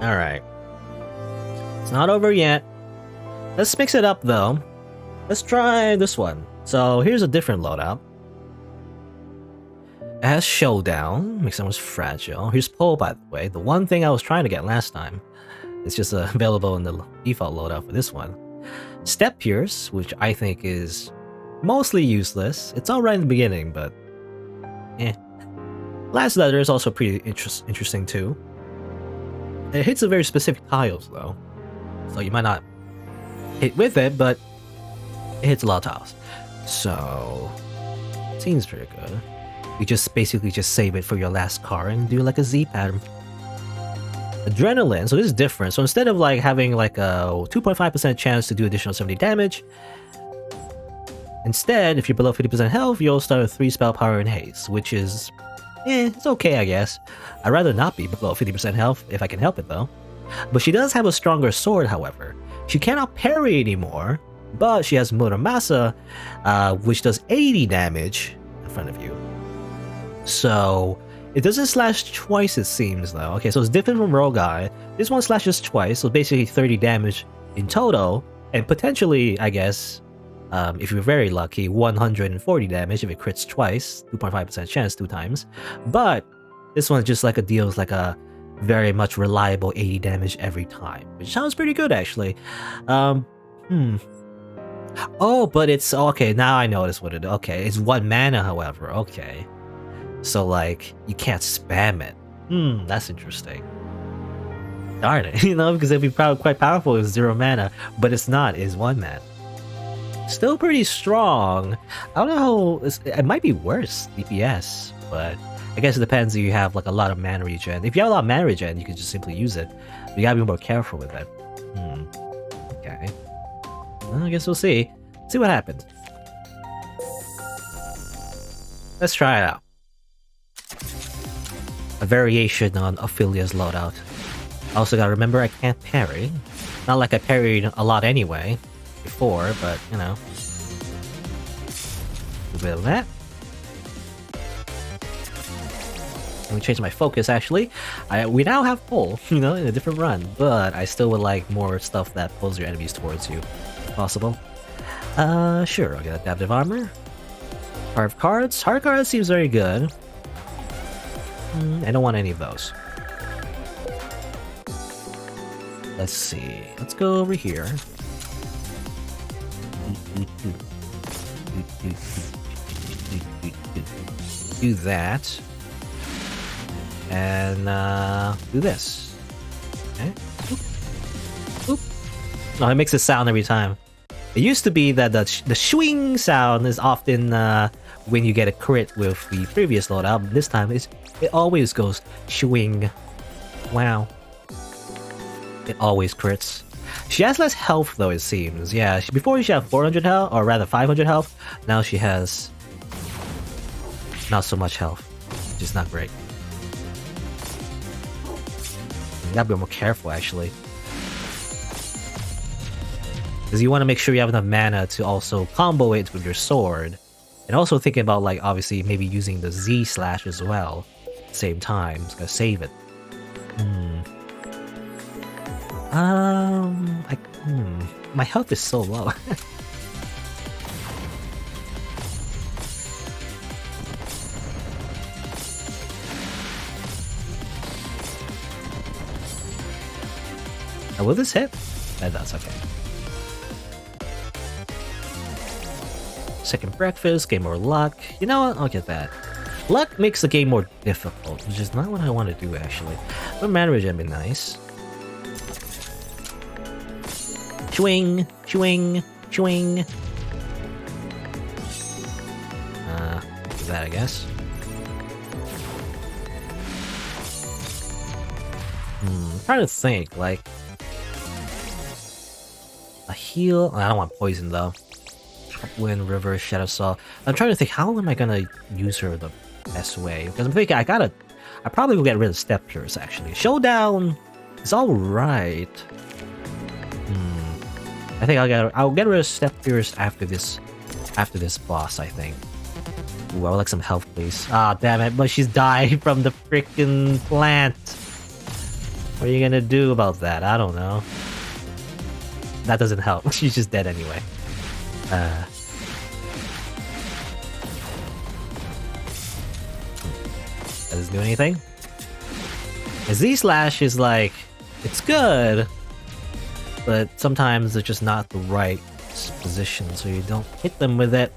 Alright. It's not over yet. Let's mix it up though. Let's try this one. So here's a different loadout. It has Showdown, makes it more fragile. Here's Pull, by the way. The one thing I was trying to get last time. It's just available in the default loadout for this one. Step Pierce, which I think is mostly useless. It's alright in the beginning, but eh. Last Letter is also pretty interesting too. It hits a very specific tiles though, so you might not hit with it, but it hits a lot of tiles. So seems pretty good. You just basically just save it for your last card and do like a Z pattern. Adrenaline, so this is different. So instead of like having like a 2.5% chance to do additional 70 damage, instead, if you're below 50% health, you'll start with 3 spell power and haste, which is, it's okay I guess. I'd rather not be below 50% health if I can help it though. But she does have a stronger sword, however. She cannot parry anymore, but she has Muramasa, which does 80 damage in front of you. So it doesn't slash twice, it seems though. Okay, so it's different from roguelike. This one slashes twice, so basically 30 damage in total, and potentially, I guess, if you're very lucky, 140 damage if it crits twice, 2.5% chance 2 times. But this one just like deals like a very much reliable 80 damage every time, which sounds pretty good actually. Oh, but it's okay. Now I notice what it. Okay, it's 1 mana, however. Okay. So, like, you can't spam it. That's interesting. Darn it, you know, because it'd be quite powerful with 0 mana, but it's not, it's 1 mana. Still pretty strong. I don't know how, it might be worse, DPS, but I guess it depends if you have, like, a lot of mana regen. If you have a lot of mana regen, you can just simply use it. But you gotta be more careful with it. Okay. Well, I guess we'll see. See what happens. Let's try it out. A variation on Ophelia's loadout. Also gotta remember I can't parry. Not like I parried a lot anyway before, but you know. A bit of that. Let me change my focus actually. We now have pull, you know, in a different run, but I still would like more stuff that pulls your enemies towards you, if possible. Sure, I'll get adaptive armor. Carved cards. Hard cards seems very good. I don't want any of those. Let's see. Let's go over here. Do that. And do this. Okay. Oop. No, it makes a sound every time. It used to be that the swing sound is often when you get a crit with the previous loadout. This time it always goes swing. Wow. It always crits. She has less health though, it seems. Yeah, before she had 400 health, or rather 500 health. Now she has not so much health, which is not great. You gotta be more careful actually, because you want to make sure you have enough mana to also combo it with your sword, and also thinking about like obviously maybe using the Z slash as well at the same time. It's gonna save it. My health is so low. Will this hit? That does, okay. Second breakfast, gain more luck. You know what? I'll get that. Luck makes the game more difficult, which is not what I want to do actually. But mana regen would be nice. Swing, swing, swing. Do that, I guess. I'm trying to think, like a heal. I don't want poison though. Wind, river, shadow saw. I'm trying to think, how am I gonna use her the best way? Because I'm thinking I probably will get rid of Step Pierce actually. Showdown is alright. I think I'll get rid of Step Pierce after this boss, I think. Ooh, I would like some health, please. Ah, damn it! But she's died from the freaking plant. What are you gonna do about that? I don't know. That doesn't help. She's just dead anyway. Doesn't do anything. A Z-slash is like, it's good, but sometimes it's just not the right position, so you don't hit them with it.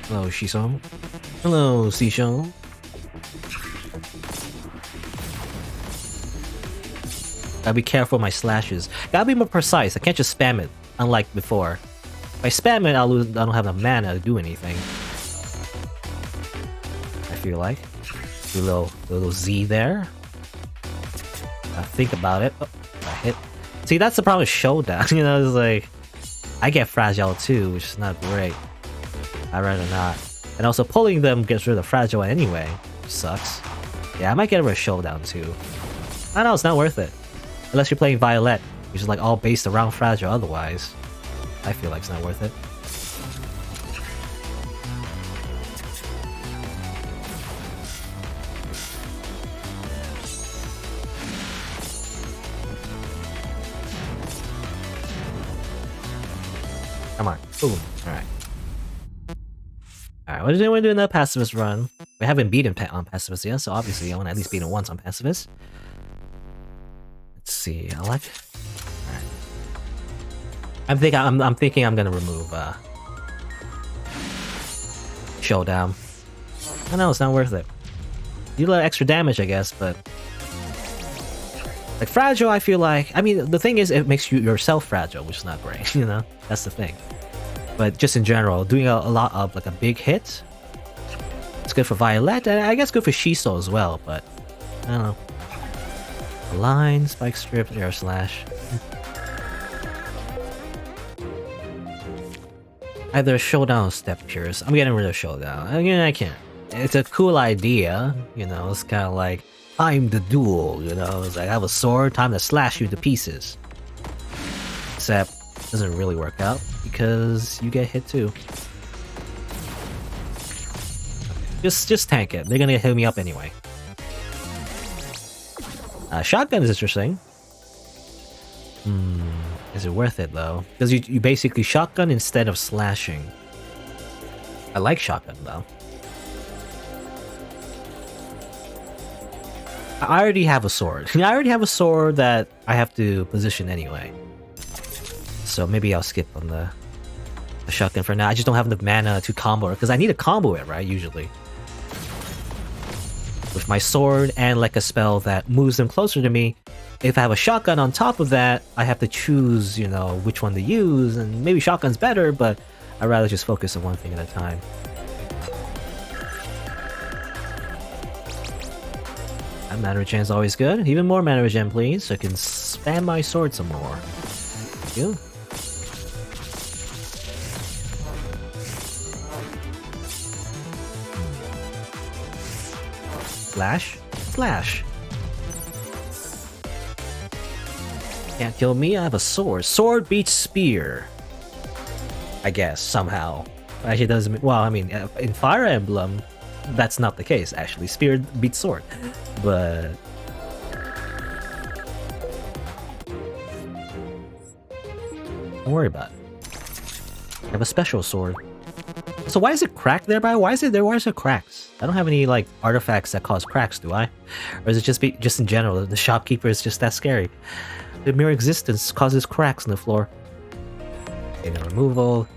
Hello, Shison. Hello, Shison. Gotta be careful with my slashes. Gotta be more precise. I can't just spam it, unlike before. If I spam it, I'll lose. I don't have enough mana to do anything. I feel like. Do a little Z there. Think about it. Oh, I hit. See, that's the problem with Showdown. You know, it's like I get fragile too, which is not great. I'd rather not. And also pulling them gets rid of fragile anyway. Which sucks. Yeah, I might get rid of Showdown too. I know, it's not worth it. Unless you're playing Violet, which is like all based around fragile otherwise. I feel like it's not worth it. Come on. Boom. Alright. Alright, what is anyone doing the pacifist run? We haven't beaten on pacifist yet, so obviously I want to at least beat it once on pacifist. Let's see, I like... Alright. I'm thinking I'm gonna remove Showdown. I know, it's not worth it. You do a lot of extra damage, I guess, but like fragile, I feel like, I mean, the thing is, it makes you yourself fragile, which is not great, you know? That's the thing. But just in general, doing a lot of like a big hit, it's good for Violet, and I guess good for Shiso as well, but I don't know. Line, spike strip, air slash. Either Showdown or Step Pierce. I'm getting rid of Showdown. I mean, I can't. It's a cool idea, you know, it's kind of like, time the duel, you know, it's like I have a sword, time to slash you to pieces. Except, it doesn't really work out, because you get hit too. Just tank it, they're gonna hit me up anyway. Shotgun is interesting. Is it worth it though? Because you basically shotgun instead of slashing. I like shotgun though. I already have a sword. I already have a sword that I have to position anyway. So maybe I'll skip on the shotgun for now. I just don't have enough mana to combo it, because I need to combo it, right, usually. With my sword and like a spell that moves them closer to me. If I have a shotgun on top of that, I have to choose, you know, which one to use, and maybe shotgun's better, but I'd rather just focus on one thing at a time. That mana regen is always good. Even more mana regen, please, so I can spam my sword some more. Thank you. Slash. Slash. Can't kill me, I have a sword. Sword beats spear. I guess, somehow. Actually doesn't... Well, I mean, in Fire Emblem, that's not the case, actually. Spear beats sword. But... don't worry about it. I have a special sword. So why is it cracked there, why is it there? Why is there cracks? I don't have any, like, artifacts that cause cracks, do I? Or is it just in general, the shopkeeper is just that scary? The mere existence causes cracks in the floor. Okay, no removal.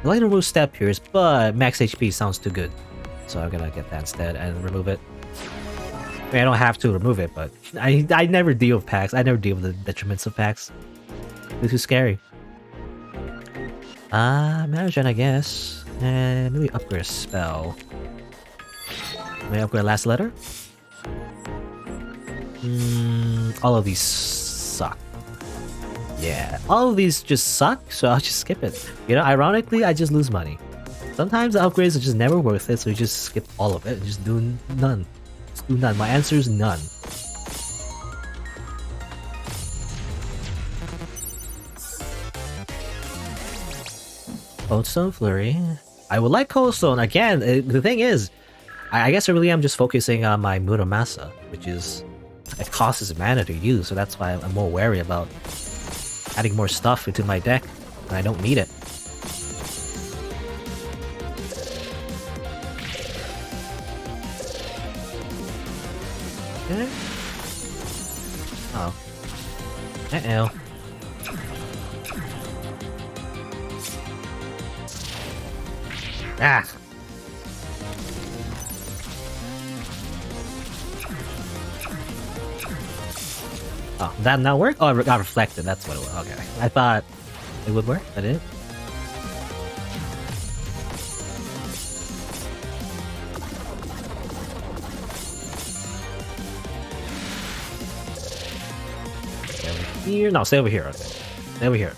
I like to remove Step Pierce, but max HP sounds too good. So I'm gonna get that instead and remove it. I mean, I don't have to remove it, but I never deal with packs. I never deal with the detriments of packs. It's too scary. Mana regen, I guess. And maybe upgrade a spell. May I upgrade last letter? All of these suck. Yeah, all of these just suck, so I'll just skip it. You know, ironically, I just lose money. Sometimes the upgrades are just never worth it, so you just skip all of it and just do none. Just do none. My answer is none. Coldstone Flurry. I would like Coldstone. Again, the thing is, I guess I really am just focusing on my Muramasa, which is... It costs mana to use, so that's why I'm more wary about adding more stuff into my deck when I don't need it. Okay. Oh. Uh-oh. Ah! Oh, that not work? Oh, it got reflected, that's what it was. Okay. I thought it would work, but it... Stay over here? No, stay over here. Okay. Stay over here.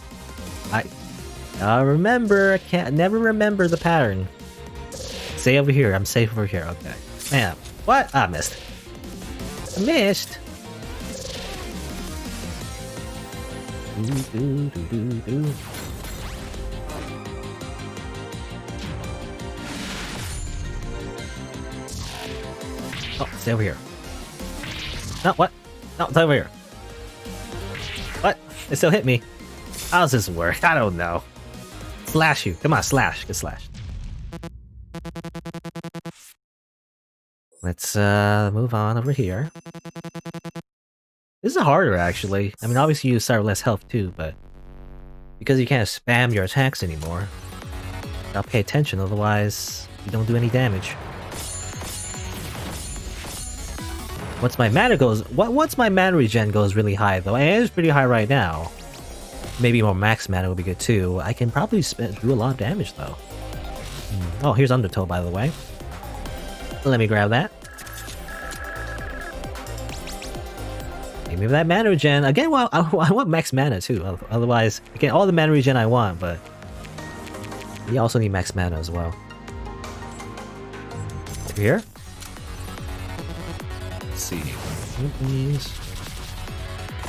I remember, I can't never remember the pattern. Stay over here, I'm safe over here, okay. Man, what? Ah, I missed. I missed! Oh, stay over here. No, what? No, stay over here. What? It still hit me. How does this work? I don't know. Slash you. Come on, slash. Get slashed. Let's move on over here. This is harder, actually. I mean, obviously you start with less health too, but because you can't spam your attacks anymore, gotta pay attention, otherwise you don't do any damage. Once my mana goes, once my mana regen goes really high, though, and it is pretty high right now. Maybe more max mana would be good too. I can probably do a lot of damage though. Oh, here's Undertow, by the way. Let me grab that. Give me that mana regen. Again, well, I want max mana too. Otherwise, I get all the mana regen I want, but you also need max mana as well. Over here. Let's see. Please.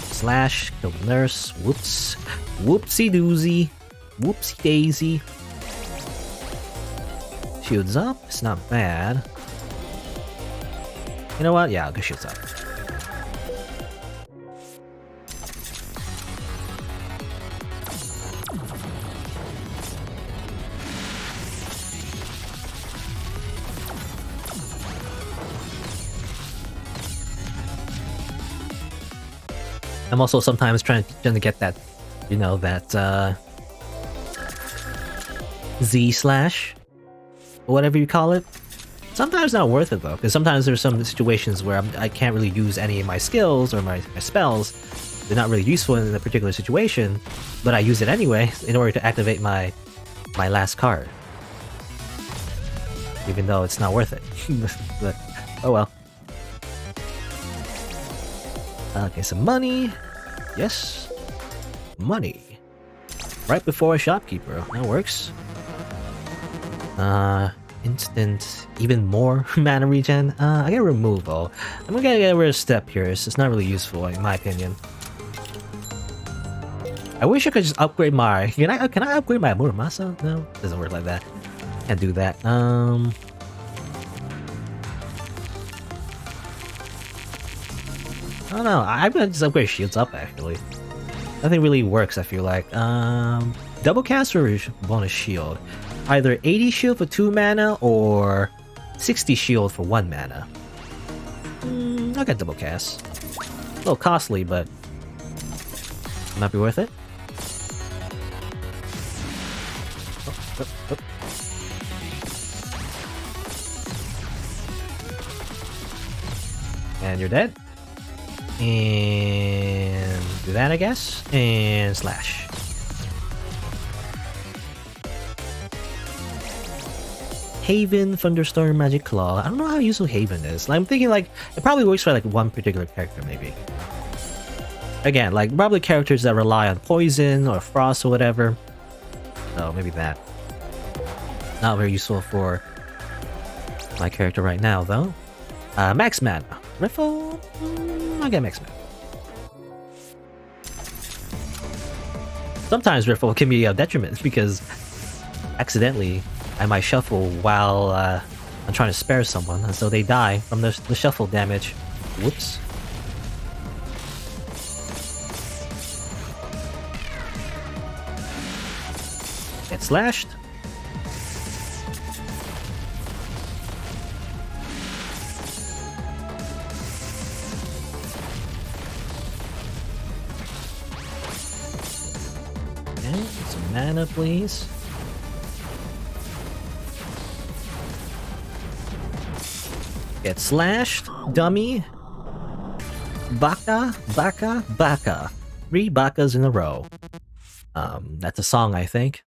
Slash, kill the nurse. Whoops. Whoopsie doozy. Whoopsie daisy. Shields up. It's not bad. You know what? Yeah, I'll go shields up. I'm also sometimes trying to get that, you know, that Z slash, or whatever you call it. Sometimes not worth it though, because sometimes there's some situations where I can't really use any of my skills or my spells. They're not really useful in a particular situation, but I use it anyway in order to activate my last card, even though it's not worth it. But oh well. Okay, some money. Yes. Money. Right before a shopkeeper. That works. Instant, even more mana regen. I get removal. I'm gonna get rid of step here. It's not really useful in my opinion. I wish I could just upgrade my... Can I upgrade my Muramasa? No, it doesn't work like that. Can't do that. I don't know, I'm gonna just upgrade shields up actually. Nothing really works, I feel like. Double cast or bonus shield? Either 80 shield for 2 mana or 60 shield for 1 mana. I'll get double cast. A little costly, but might be worth it. And you're dead. And do that, I guess. And slash. Haven, Thunderstorm, Magic Claw. I don't know how useful Haven is. I'm thinking like it probably works for like one particular character, maybe. Again, like probably characters that rely on poison or frost or whatever. So maybe that. Not very useful for my character right now, though. Max mana. Riffle? I'll get max mana. Sometimes Riffle can be a detriment because accidentally I might shuffle while I'm trying to spare someone, and so they die from the shuffle damage. Whoops. Get slashed. Okay, some mana, please. Get slashed, dummy. Baka, baka, baka. 3 bakas in a row. That's a song, I think.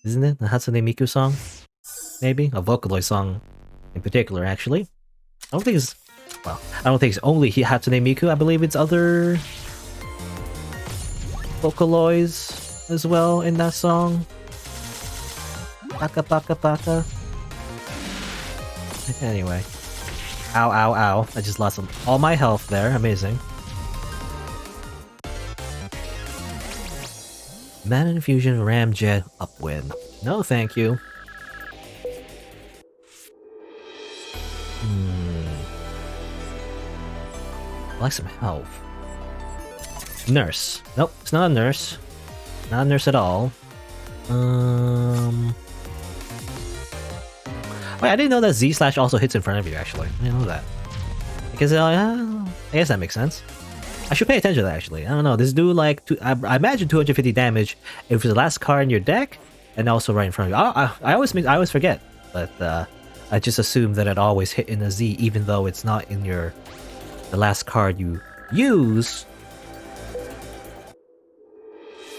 Isn't it? The Hatsune Miku song? Maybe? A Vocaloid song in particular, actually. I don't think it's... Well, I don't think it's only Hatsune Miku. I believe it's other... Vocaloids as well in that song. Baka, baka, baka. Anyway. Ow, ow, ow. I just lost all my health there. Amazing. Mana Infusion, Ramjet, Upwind. No, thank you. I like some health. Nurse. Nope, it's not a nurse. Not a nurse at all. Wait, I didn't know that Z slash also hits in front of you, actually. I didn't know that. Because, I guess that makes sense. I should pay attention to that, actually. I don't know. This dude, like, I imagine 250 damage if it's the last card in your deck, and also right in front of you. I always forget, but I just assume that it always hit in a Z, even though it's not in the last card you use.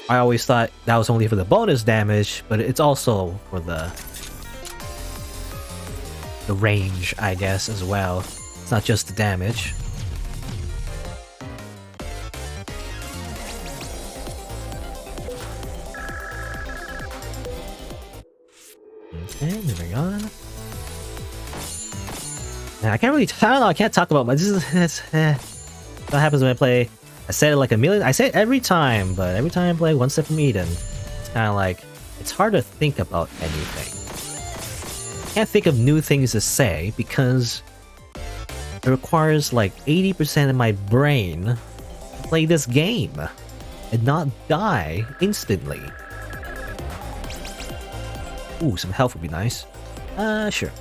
I always thought that was only for the bonus damage, but it's also for the range, I guess, as well. It's not just the damage. Okay, moving on. Now, I can't really... I don't know, I can't talk about... But this is... What happens when I play... I said it like a million... I say it every time, but every time I play One Step from Eden, it's kind of like... It's hard to think about anything. I can't think of new things to say, because... It requires like 80% of my brain to play this game, and not die instantly. Ooh, some health would be nice. Sure.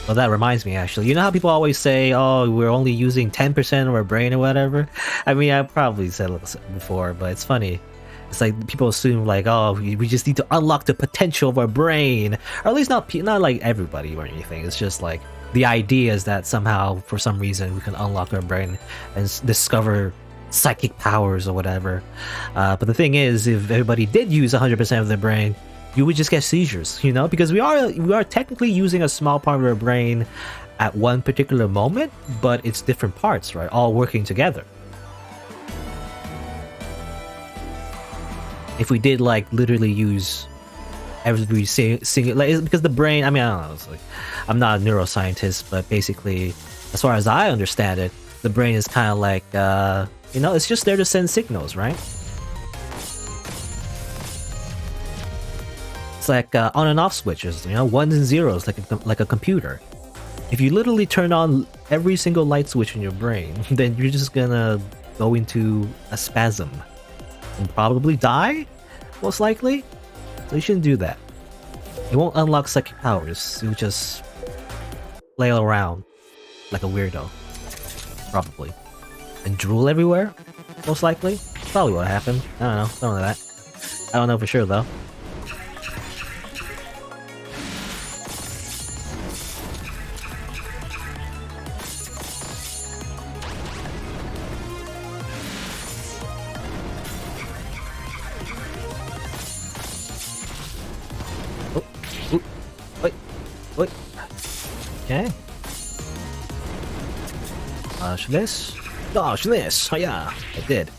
Well, that reminds me, actually. You know how people always say, oh, we're only using 10% of our brain or whatever? I mean, I probably said it before, but it's funny. It's like people assume, like, oh, we just need to unlock the potential of our brain. Or at least not like everybody or anything. It's just like, the idea is that somehow, for some reason, we can unlock our brain and discover psychic powers or whatever. But the thing is, if everybody did use 100% of their brain, you would just get seizures, you know? Because we are technically using a small part of our brain at one particular moment, but it's different parts, right? All working together. If we did, like, literally use every single... Like, because the brain... I mean, I don't know. It's like, I'm not a neuroscientist, but basically, as far as I understand it, the brain is kind of like... you know, it's just there to send signals, right? It's like on and off switches, you know, ones and zeros, like a computer. If you literally turn on every single light switch in your brain, then you're just gonna go into a spasm and probably die, most likely. So you shouldn't do that. It won't unlock psychic powers. You'll just flail around like a weirdo, probably. And drool everywhere, most likely. Probably what happened. I don't know. Some of that. I don't know for sure though. Wait. Okay. Dodge this. Dodge this! Oh yeah, I did.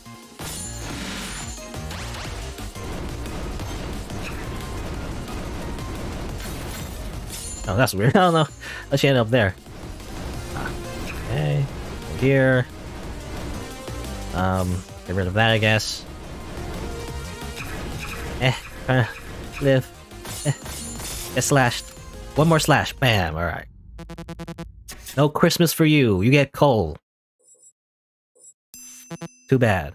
Oh, that's weird. I don't know. Let's end up there. Okay. Here. Get rid of that, I guess. Trying to live. Get slashed. One more slash. Bam. Alright. No Christmas for you. You get coal. Too bad.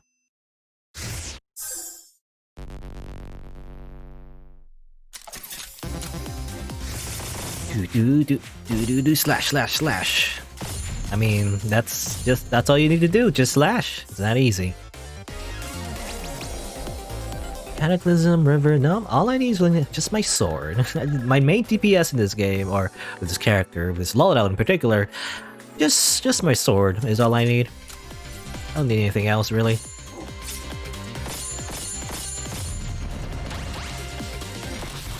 Do slash slash slash. I mean, that's all you need to do. Just slash. It's that easy. Cataclysm, River, no, all I need is just my sword. My main DPS in this game, or with this character, with this loadout in particular, just my sword is all I need. I don't need anything else, really.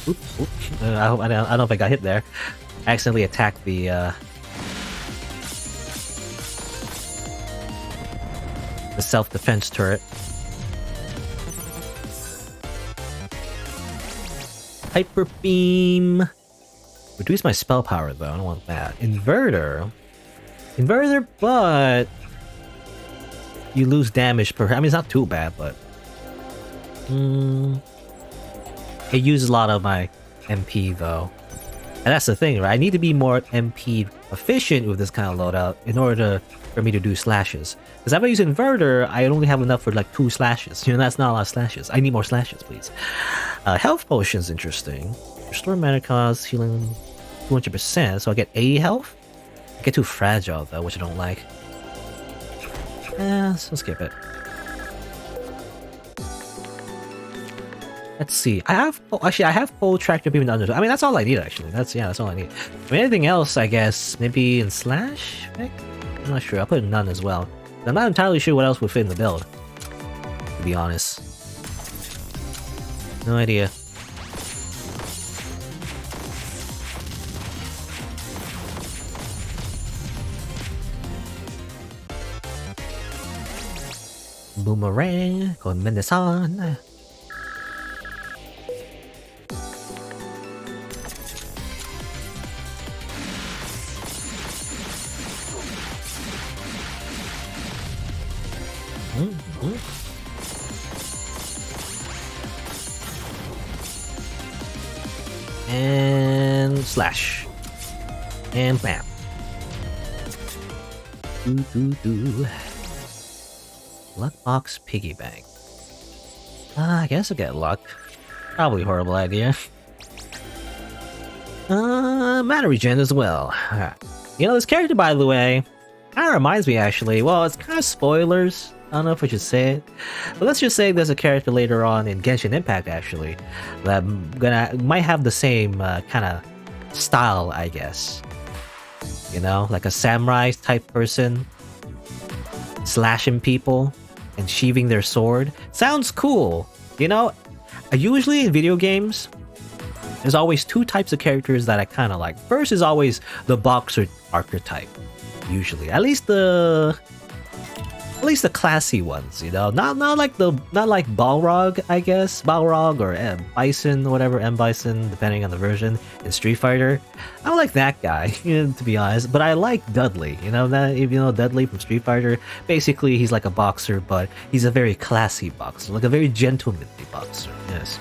Oop, oop. I don't know if I got hit there. I accidentally attacked the self-defense turret. Hyper Beam. Reduce my spell power though, I don't want that. Inverter, but you lose damage per. I mean, it's not too bad, but it uses a lot of my MP though, and that's the thing, right? I need to be more MP efficient with this kind of loadout in order for me to do slashes. Because if I use Inverter, I only have enough for like 2 slashes. You know, that's not a lot of slashes. I need more slashes, please. Health potion's interesting. Restore mana cost, healing 200%, so I get 80 health. I get too fragile though, which I don't like. So skip it. Let's see. I have Pole Tractor Beam and Under. I mean, that's all I need actually. That's all I need. I mean, anything else, I guess, maybe in Slash? I'm not sure. I'll put None as well. I'm not entirely sure what else would fit in the build, to be honest. No idea. Boomerang, con Mendeson. And slash. And bam. Luck box piggy bank. I guess I'll get luck. Probably a horrible idea. Mana regen as well. You know, this character, by the way, kind of reminds me actually. Well, it's kind of spoilers. I don't know if I should say it, but let's just say there's a character later on in Genshin Impact actually that might have the same kind of style, I guess. You know, like a samurai type person, slashing people and sheathing their sword. Sounds cool, you know. Usually in video games, there's always 2 types of characters that I kind of like. First is always the boxer archetype, usually. At least the classy ones, you know, not like Balrog, I guess, Balrog or Bison, whatever, M Bison, depending on the version in Street Fighter. I don't like that guy, you know, to be honest, but I like Dudley. You know that, if you know Dudley from Street Fighter, basically he's like a boxer, but he's a very classy boxer, like a very gentlemanly boxer. Yes,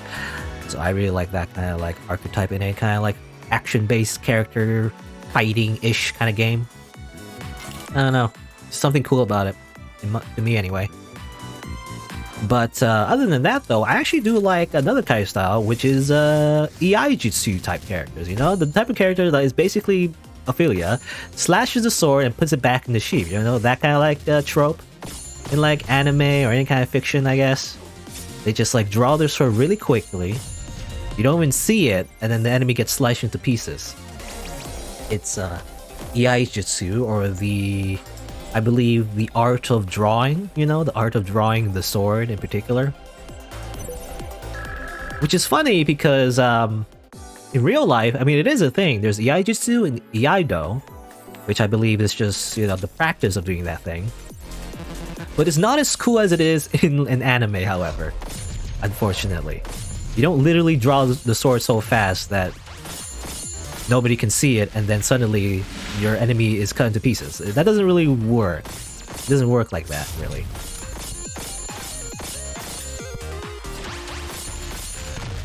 so I really like that kind of like archetype in a kind of like action-based character, fighting-ish kind of game. I don't know, something cool about it. To me anyway. But other than that though, I actually do like another kind of style, which is EI Jutsu type characters, you know? The type of character that is basically Ophelia, slashes the sword and puts it back in the sheath, you know? That kind of like trope in like anime or any kind of fiction, I guess. They just like draw their sword really quickly, you don't even see it, and then the enemy gets sliced into pieces. It's EI Jutsu, or I believe the art of drawing, you know, the art of drawing the sword in particular. Which is funny because in real life, I mean, it is a thing. There's Iaijutsu and Iaido, which I believe is just, you know, the practice of doing that thing. But it's not as cool as it is in an anime, however, unfortunately. You don't literally draw the sword so fast that nobody can see it, and then suddenly your enemy is cut into pieces. That doesn't really work. It doesn't work like that, really.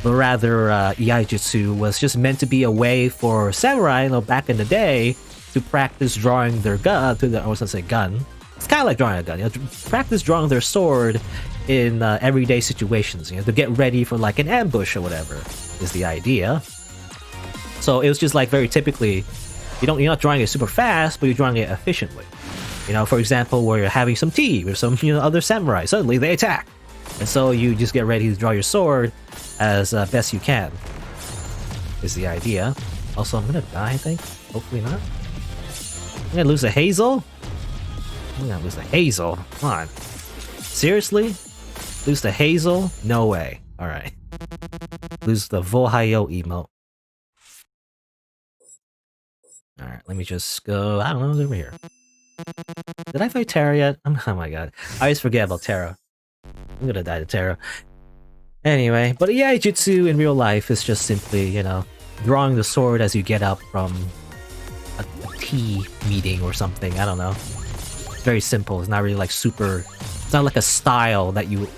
but rather Iaijutsu was just meant to be a way for samurai, back in the day, to practice drawing their gun. I was gonna say gun. It's kind of like drawing a gun. To practice drawing their sword in everyday situations. To get ready for like an ambush or whatever is the idea. So it was just like very typically, you're not drawing it super fast, but you're drawing it efficiently. For example, where you're having some tea with some other samurai, suddenly they attack, and so you just get ready to draw your sword as best you can. Is the idea. Also, I'm gonna die, I think. Hopefully not. I'm gonna lose a Hazel. I'm gonna lose the Hazel. Come on. Seriously? Lose the Hazel? No way. Alright. Lose the Vohayo emote. Alright, let me just go. I don't know, over here. Did I fight Terra yet? Oh my god. I always forget about Terra. I'm gonna die to Terra. Anyway, but yeah, Iaijutsu in real life is just simply, drawing the sword as you get up from a tea meeting or something. I don't know. It's very simple. It's not really like super... It's not like a style that you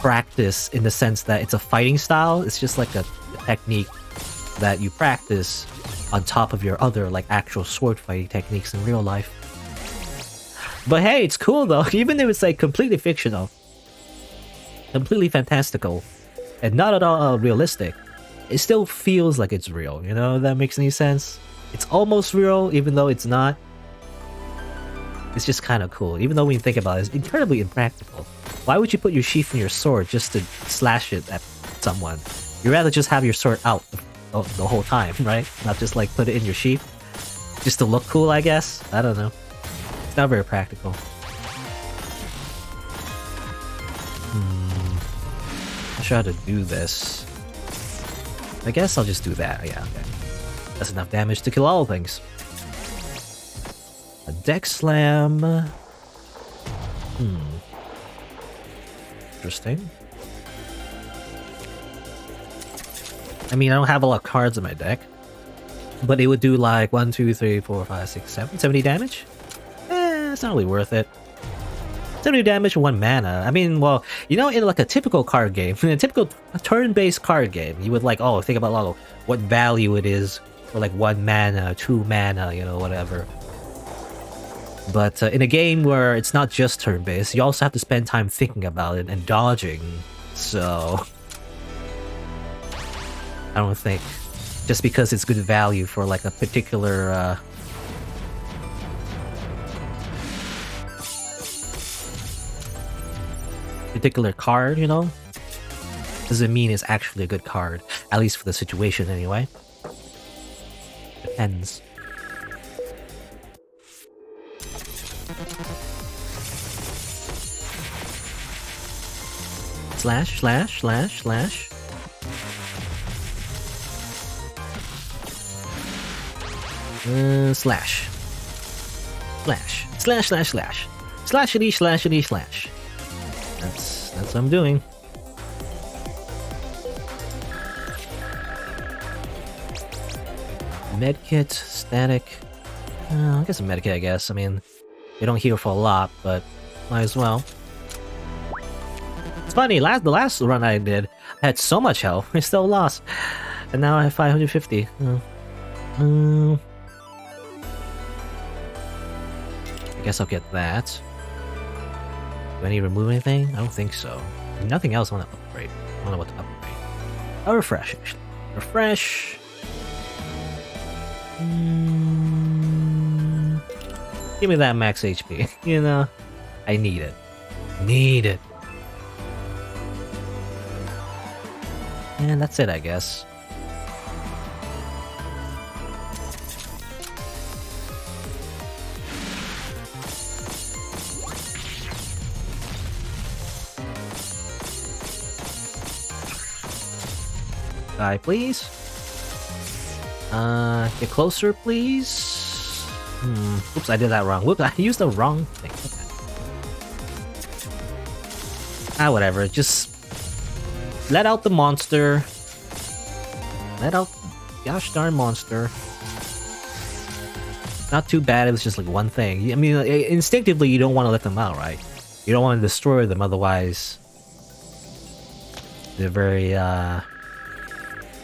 practice in the sense that it's a fighting style. It's just like a technique that you practice on top of your other like actual sword fighting techniques in real life. But hey, it's cool though. Even if it's like completely fictional, completely fantastical, and not at all realistic, it still feels like it's real. If that makes any sense. It's almost real, even though it's not. It's just kind of cool, even though when you think about it, it's incredibly impractical. Why would you put your sheath in your sword just to slash it at someone? You'd rather just have your sword out the whole time, right? Not just like put it in your sheath, just to look cool, I guess? I don't know. It's not very practical. Not sure how to do this. I guess I'll just do that, yeah, okay. That's enough damage to kill all things. A deck slam. Interesting. I mean, I don't have a lot of cards in my deck, but it would do like 1, 2, 3, 4, 5, 6, 7, 70 damage? It's not really worth it. 70 damage, 1 mana. I mean, well, in like a typical card game, in a typical turn-based card game, you would like, think about what value it is for like 1 mana, 2 mana, whatever. But in a game where it's not just turn-based, you also have to spend time thinking about it and dodging, so... I don't think just because it's good value for like a particular card, doesn't mean it's actually a good card, at least for the situation anyway. Depends. Slash, slash, slash, slash. Slash. Slash. Slash, slash, slash. Slashity, slashity, slash. That's what I'm doing. Medkit, static. I guess a medkit, I guess. I mean, they don't heal for a lot, but might as well. It's funny, the last run I did, I had so much health, I still lost. And now I have 550. I guess I'll get that. Do I need to remove anything? I don't think so. Nothing else I want to upgrade. I don't know what to upgrade. I'll refresh, actually. Refresh. Give me that max HP. I need it. Need it. And that's it, I guess. Die, please. Get closer, please. Oops, I did that wrong. Whoops, I used the wrong thing. Okay. Whatever. Just let out the monster. Let out the gosh darn monster. Not too bad. It was just like one thing. I mean, instinctively, you don't want to let them out, right? You don't want to destroy them, otherwise they're very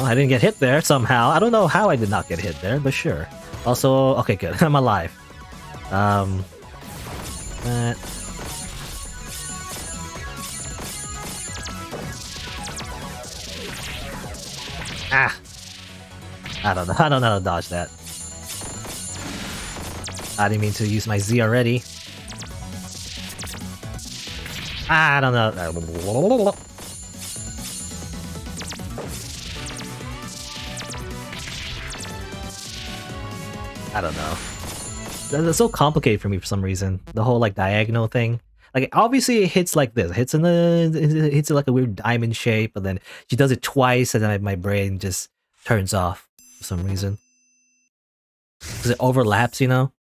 Well, I didn't get hit there somehow. I don't know how I did not get hit there, but sure. Also, okay, good. I'm alive. Ah! I don't know how to dodge that. I didn't mean to use my Z already. I don't know. I don't know. That's so complicated for me for some reason. The whole like diagonal thing. Like obviously it hits like this. It hits it like a weird diamond shape, but then she does it twice, and then my brain just turns off for some reason. Because it overlaps, you know.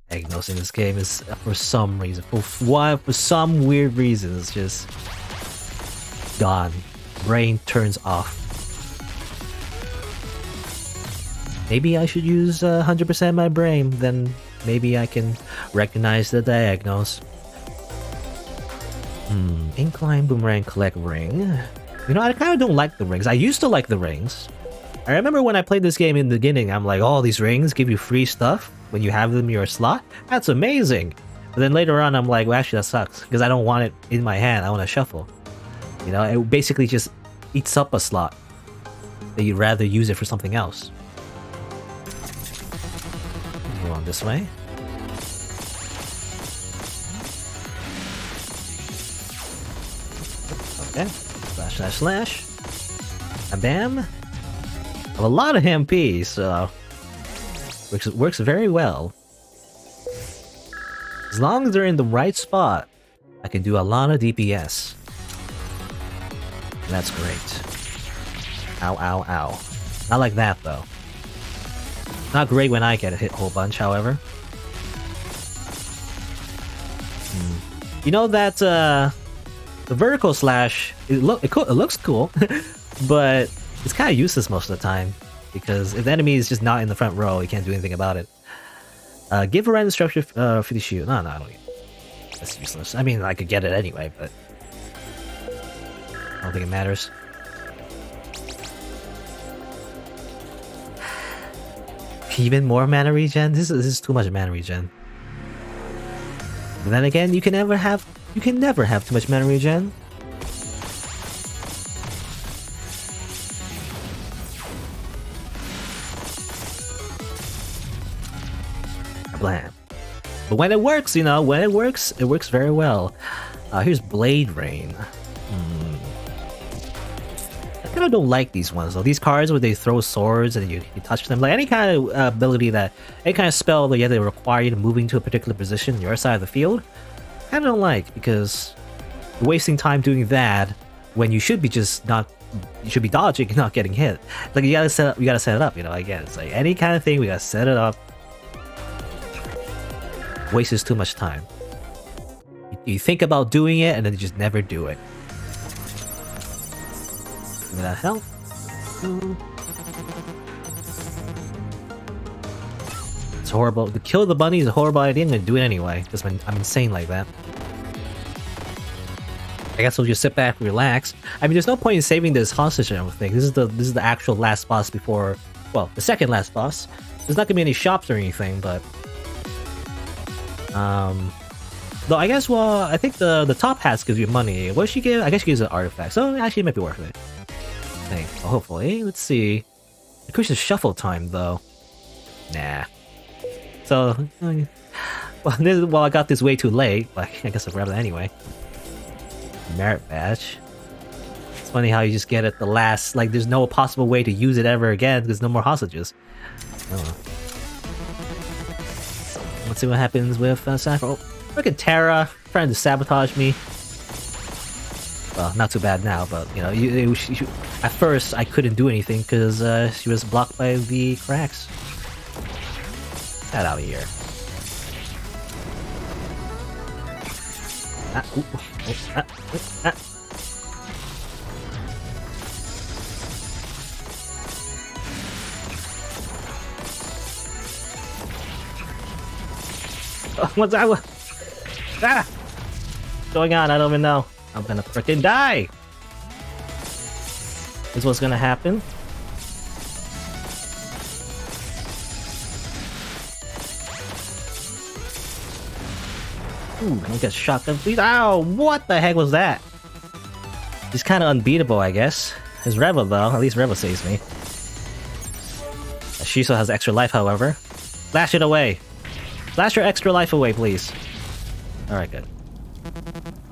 Diagonals in this game is for some reason, for some weird reason, it's just gone. Brain turns off. Maybe I should use 100% my brain, then maybe I can recognize the diagonals. Incline, boomerang, collect ring. You know, I kind of don't like the rings. I used to like the rings. I remember when I played this game in the beginning, I'm like, oh, these rings give you free stuff when you have them in your slot? That's amazing! But then later on, I'm like, well, actually that sucks, because I don't want it in my hand, I want to shuffle. You know, it basically just eats up a slot. That you'd rather use it for something else. Go on this way. Okay. Slash, slash, slash. And bam. I have a lot of MP, so... Works very well. As long as they're in the right spot, I can do a lot of DPS. That's great. Ow, ow, ow. Not like that, though. Not great when I get hit a whole bunch, however. You know that, the vertical slash, it looks cool, but it's kind of useless most of the time. Because if the enemy is just not in the front row, you can't do anything about it. Give a random structure for the shield. No, I don't need it. That's useless. I mean, I could get it anyway, but... I don't think it matters. Even more mana regen? This is too much mana regen. But then again, you can never have too much mana regen. Blam. But when it works, you know, it works very well. Here's Blade Rain. I kind of don't like these ones though. These cards where they throw swords and you touch them. Like any kind of ability any kind of spell that they require you to move into a particular position on your side of the field, I kind of don't like, because you're wasting time doing that when you should be dodging and not getting hit. Like you gotta set it up, you know. Again, it's like any kind of thing, we gotta set it up. Wastes too much time. You think about doing it and then you just never do it. Give me that health. It's horrible. To kill the bunny is a horrible idea. I'm gonna do it anyway because I'm insane like that. I guess we'll just sit back and relax. I mean, there's no point in saving this hostage, I don't think. This is the actual last boss before, well, the second last boss. There's not gonna be any shops or anything, but though I guess, well, I think the top hats gives you money. What does she give? I guess she gives an artifact, so actually it might be worth it. I think. Well, hopefully. Let's see. Increases shuffle time though. Nah. So, well, I got this way too late, but I guess I'll grab it anyway. Merit badge. It's funny how you just get it the last, like there's no possible way to use it ever again because no more hostages. Oh. Let's see what happens with Cypher. Oh, look at Terra trying to sabotage me. Well, not too bad now, but you know, at first I couldn't do anything because she was blocked by the cracks. Get out of here. What's that? What's going on? I don't even know. I'm gonna frickin' die! is what's gonna happen. Ooh, I get shotgun, please. Ow! What the heck was that? He's kind of unbeatable, I guess. His Reva, though. At least Reva saves me. Shiso has extra life, however. Flash it away! Flash your extra life away, please. Alright, good.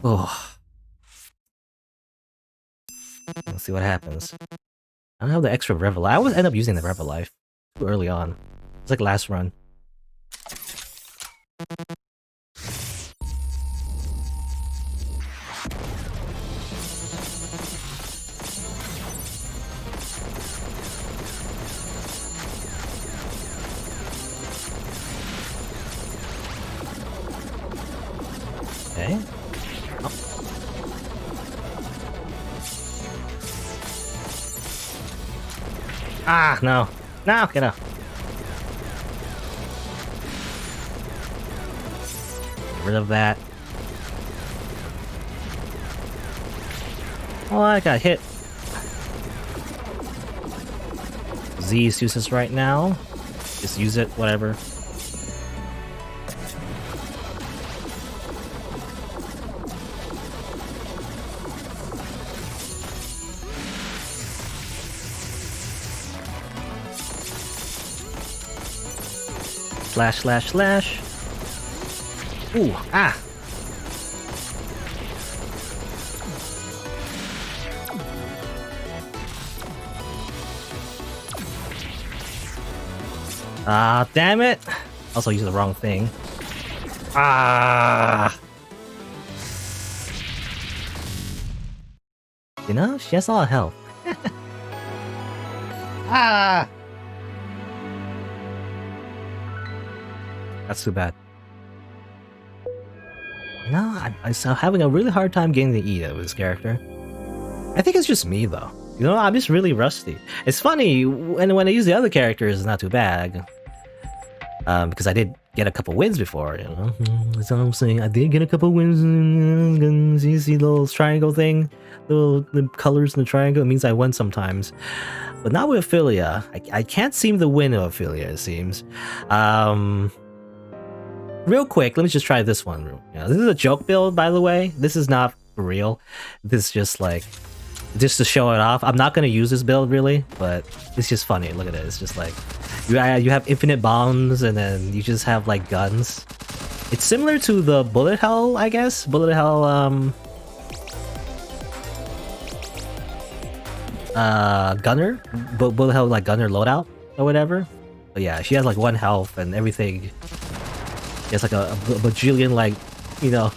Oh. Let's see what happens. I don't have the extra Reva life. I always end up using the Reva life too early on. It's like last run. Okay. Oh. Ah, no. No, get up. Get rid of that. Oh, I got hit. Z is useless right now. Just use it, whatever. Slash, slash, slash. Ooh, ah! Ah, damn it! Also used the wrong thing. Ah! You know, she has a lot of health. Ah! That's too bad. No, I'm having a really hard time getting the E out of this character. I think it's just me, though. You know, I'm just really rusty. It's funny, when I use the other characters, it's not too bad. Because I did get a couple wins before, you know? That's what I'm saying. I did get a couple wins. You see the little triangle thing? The colors in the triangle? It means I won sometimes. But not with Ophelia. I can't seem to win with Ophelia, it seems. Real quick, let me just try this one. This is a joke build, by the way. This is not for real. This is just like, just to show it off. I'm not going to use this build, really, but it's just funny. Look at it. It's just like, you have infinite bombs, and then you just have, like, guns. It's similar to the Bullet Hell, I guess. Bullet Hell, Gunner? Bullet Hell, like, Gunner loadout, or whatever. But yeah, she has, like, 1 health, and everything. She has, like, a bajillion, like, you know,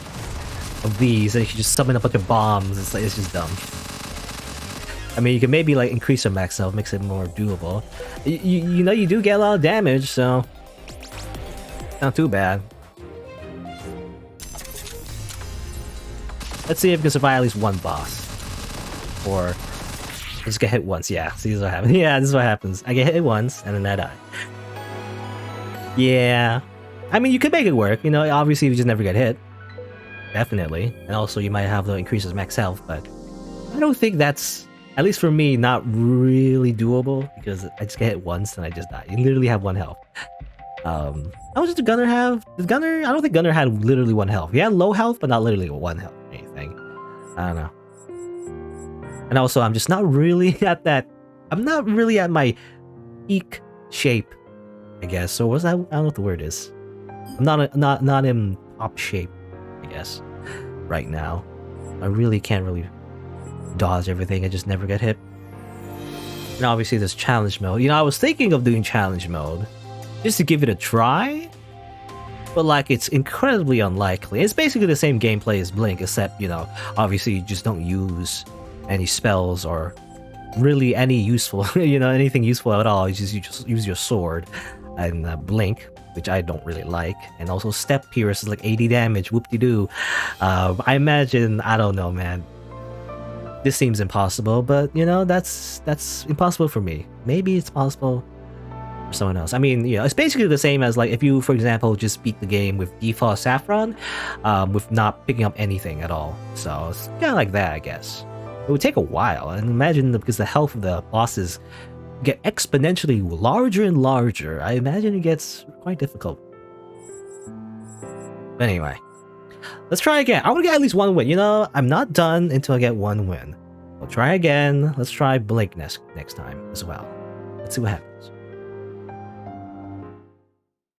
of these, and you can just summon a bunch of bombs. It's like, it's just dumb. I mean, you can maybe, like, increase your max health, makes it more doable. You know, you do get a lot of damage, so not too bad. Let's see if we can survive at least 1 boss. Or just get hit once. Yeah, see, this is what happens. Yeah, this is what happens. I get hit once, and then I die. Yeah. I mean, you could make it work, you know, obviously you just never get hit. Definitely. And also you might have the increases max health, but I don't think that's, at least for me, not really doable, because I just get hit once and I just die. You literally have 1 health. How much did the Gunner have? Did Gunner? I don't think Gunner had literally 1 health. He had low health, but not literally 1 health or anything. I don't know. And also, I'm just not really at that, I'm not really at my peak shape, I guess. So what's that? I don't know what the word is. I'm not in top shape, I guess, right now. I really can't really dodge everything. I just never get hit. And obviously there's challenge mode. You know, I was thinking of doing challenge mode just to give it a try, but like it's incredibly unlikely. It's basically the same gameplay as Blink, except, you know, obviously you just don't use any spells or really any useful, you know, anything useful at all. You just use your sword and Blink, which I don't really like, and also Step Pierce is like 80 damage, whoop-de-doo. I imagine, I don't know, man. This seems impossible, but, you know, that's impossible for me. Maybe it's possible for someone else. I mean, you know, it's basically the same as, like, if you, for example, just beat the game with default Saffron, with not picking up anything at all. So, it's kind of like that, I guess. It would take a while, and imagine because the health of the bosses get exponentially larger and larger, I imagine it gets quite difficult. But anyway, let's try again. I want to get at least one win. You know, I'm not done until I get one win. We'll try again. Let's try bleak next time as well. Let's see what happens.